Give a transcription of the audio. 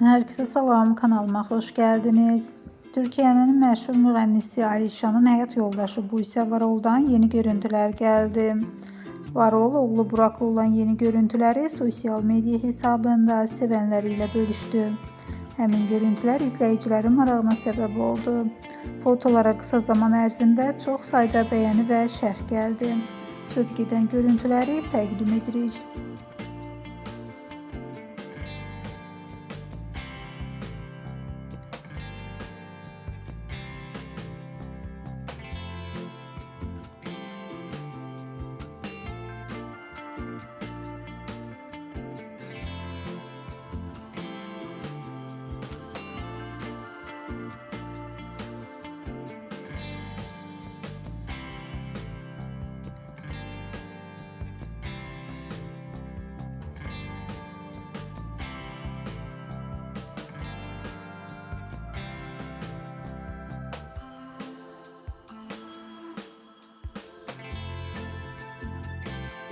Herkese salam, kanalıma hoş geldiniz. Türkiye'nin meşhur müğənnisi Alişan'ın həyat yoldaşı Buse Varol'dan yeni görüntüler geldi. Varol, oğlu Burak'la olan yeni görüntüleri sosyal medya hesabında sevenleriyle bölüştü. Həmin görüntüler izleyicilerin marağına sebep oldu. Fotolara kısa zaman ərzində çox sayda beğeni ve şərh geldi. Söz gedən görüntüləri təqdim edirik.